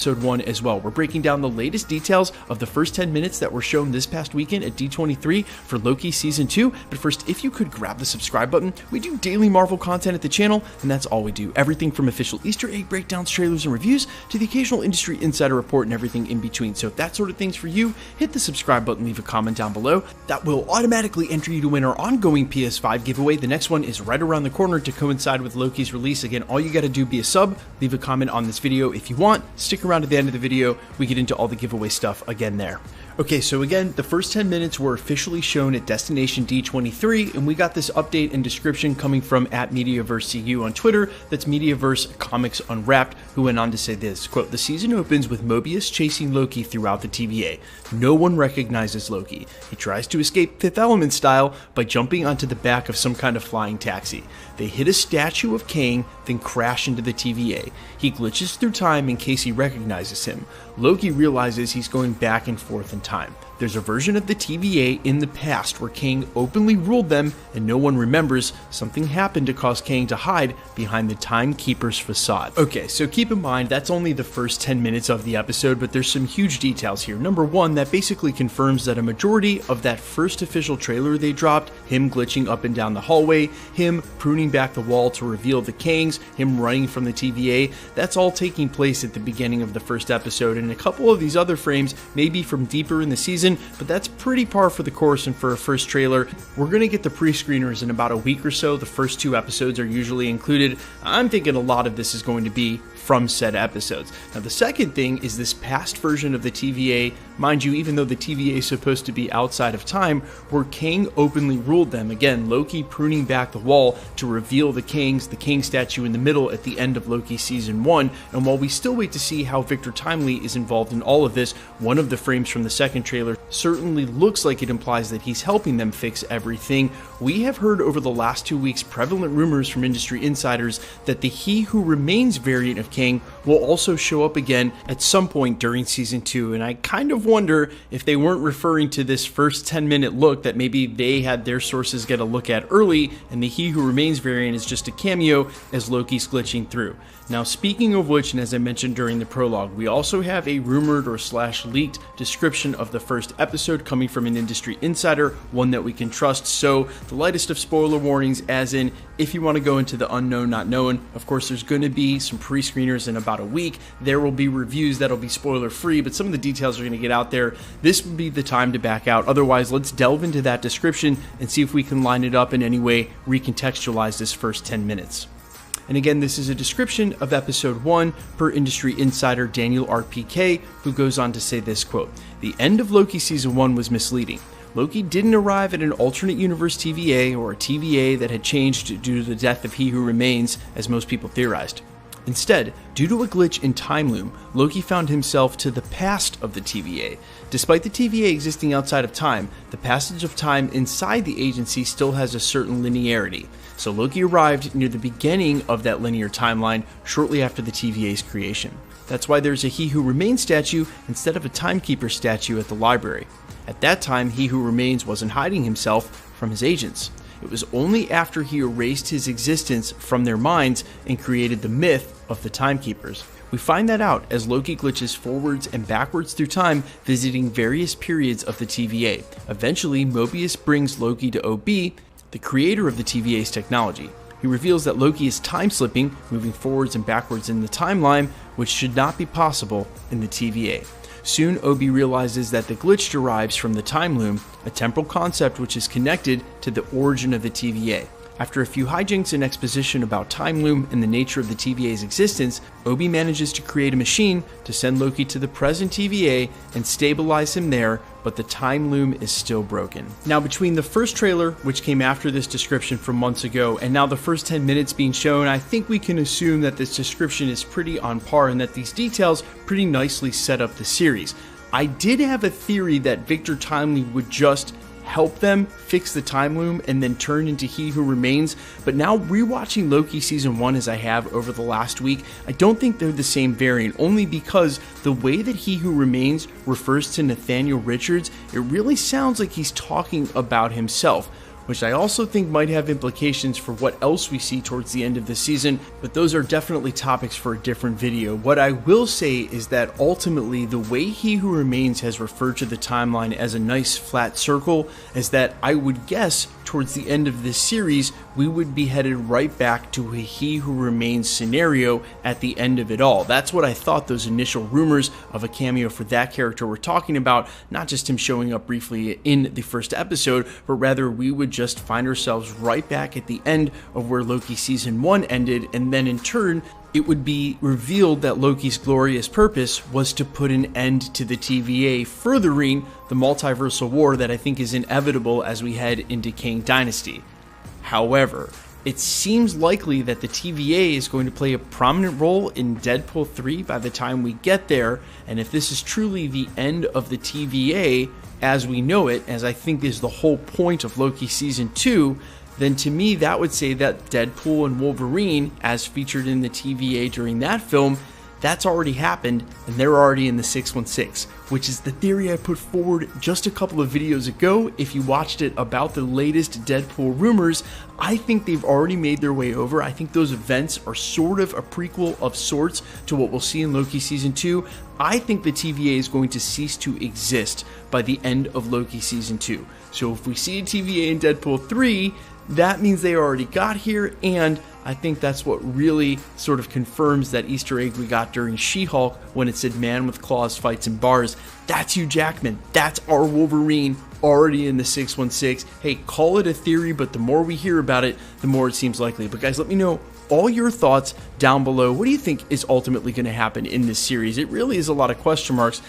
Episode 1 as well. We're breaking down the latest details of the first 10 minutes that were shown this past weekend at D23 for Loki Season 2. But first, if you could grab the subscribe button, we do daily Marvel content at the channel, and that's all we do. Everything from official Easter egg breakdowns, trailers, and reviews, to the occasional industry insider report and everything in between. So if that sort of thing's for you, hit the subscribe button, leave a comment down below. That will automatically enter you to win our ongoing PS5 giveaway. The next one is right around the corner to coincide with Loki's release. Again, all you gotta do, be a sub, leave a comment on this video if you want, stick around to the end of the video, we get into all the giveaway stuff again there. Okay, so again, the first 10 minutes were officially shown at Destination D23, and we got this update and description coming from @MediaverseCU on Twitter. That's Mediaverse Comics Unwrapped, who went on to say this, quote, "The season opens with Mobius chasing Loki throughout the TVA. No one recognizes Loki. He tries to escape Fifth Element style by jumping onto the back of some kind of flying taxi. They hit a statue of Kang, then crash into the TVA. He glitches through time in case he recognizes him. Loki realizes he's going back and forth in time. There's a version of the TVA in the past where Kang openly ruled them and no one remembers. Something happened to cause Kang to hide behind the Timekeeper's facade." Okay, so keep in mind that's only the first 10 minutes of the episode, but there's some huge details here. Number one, that basically confirms that a majority of that first official trailer they dropped, him glitching up and down the hallway, him pruning back the wall to reveal the Kangs, him running from the TVA, that's all taking place at the beginning of the first episode, and a couple of these other frames may be from deeper in the season, but that's pretty par for the course and for a first trailer. We're going to get the pre-screeners in about a week or so. The first 2 episodes are usually included. I'm thinking a lot of this is going to be from said episodes. Now, the second thing is this past version of the TVA, mind you, even though the TVA is supposed to be outside of time, where Kang openly ruled them. Again, Loki pruning back the wall to reveal the Kangs, the Kang statue in the middle at the end of Loki Season 1, and while we still wait to see how Victor Timely is involved in all of this, one of the frames from the second trailer certainly looks like it implies that he's helping them fix everything. We have heard over the last 2 weeks prevalent rumors from industry insiders that the He Who Remains variant of Kang will also show up again at some point during Season 2, and I kind of wonder if they weren't referring to this first 10-minute look that maybe they had their sources get a look at early, and the He Who Remains variant is just a cameo as Loki's glitching through. Now, speaking of which, and as I mentioned during the prologue, we also have a rumored or /leaked description of the first episode coming from an industry insider, one that we can trust. So the lightest of spoiler warnings, as in, if you want to go into the unknown not known, of course there's going to be some pre-screeners in about a week. There will be reviews that'll be spoiler free, but some of the details are going to get out there. This would be the time to back out. Otherwise, let's delve into that description and see if we can line it up in any way, recontextualize this first 10 minutes. And again, this is a description of episode 1 per industry insider Daniel RPK, who goes on to say this, quote, "The end of Loki Season 1 was misleading. Loki didn't arrive at an alternate universe TVA or a TVA that had changed due to the death of He Who Remains, as most people theorized. Instead, due to a glitch in Time Loom, Loki found himself to the past of the TVA. Despite the TVA existing outside of time, the passage of time inside the agency still has a certain linearity. So Loki arrived near the beginning of that linear timeline shortly after the TVA's creation. That's why there's a He Who Remains statue instead of a Timekeeper statue at the library. At that time, He Who Remains wasn't hiding himself from his agents. It was only after he erased his existence from their minds and created the myth of the Timekeepers. We find that out as Loki glitches forwards and backwards through time, visiting various periods of the TVA. Eventually, Mobius brings Loki to OB, the creator of the TVA's technology. He reveals that Loki is time-slipping, moving forwards and backwards in the timeline, which should not be possible in the TVA. Soon, Obi realizes that the glitch derives from the time loom, a temporal concept which is connected to the origin of the TVA. After a few hijinks and exposition about time loom and the nature of the TVA's existence, Obi manages to create a machine to send Loki to the present TVA and stabilize him there, but the time loom is still broken. Now, between the first trailer, which came after this description from months ago, and now the first 10 minutes being shown, I think we can assume that this description is pretty on par and that these details pretty nicely set up the series. I did have a theory that Victor Timely would just help them fix the time loom and then turn into He Who Remains, but now rewatching Loki Season 1 as I have over the last week, I don't think they're the same variant, only because the way that He Who Remains refers to Nathaniel Richards, it really sounds like he's talking about himself. which I also think might have implications for what else we see towards the end of the season, but those are definitely topics for a different video. What I will say is that ultimately the way He Who Remains has referred to the timeline as a nice flat circle is that I would guess towards the end of this series, we would be headed right back to a He Who Remains scenario at the end of it all. That's what I thought those initial rumors of a cameo for that character were talking about, not just him showing up briefly in the first episode, but rather we would just find ourselves right back at the end of where Loki season 1 ended, and then in turn, it would be revealed that Loki's glorious purpose was to put an end to the TVA, furthering the multiversal war that I think is inevitable as we head into Kang Dynasty. However, it seems likely that the TVA is going to play a prominent role in Deadpool 3 by the time we get there, and if this is truly the end of the TVA as we know it, as I think is the whole point of Loki Season 2, then to me that would say that Deadpool and Wolverine, as featured in the TVA during that film, that's already happened and they're already in the 616, which is the theory I put forward just a couple of videos ago. If you watched it about the latest Deadpool rumors, I think they've already made their way over. I think those events are sort of a prequel of sorts to what we'll see in Loki Season 2. I think the TVA is going to cease to exist by the end of Loki Season 2. So if we see a TVA in Deadpool 3, that means they already got here, and I think that's what really sort of confirms that Easter egg we got during She-Hulk when it said man with claws fights in bars. That's Hugh Jackman. That's our Wolverine already in the 616. Hey, call it a theory, but the more we hear about it, the more it seems likely. But guys, let me know all your thoughts down below. What do you think is ultimately going to happen in this series? It really is a lot of question marks.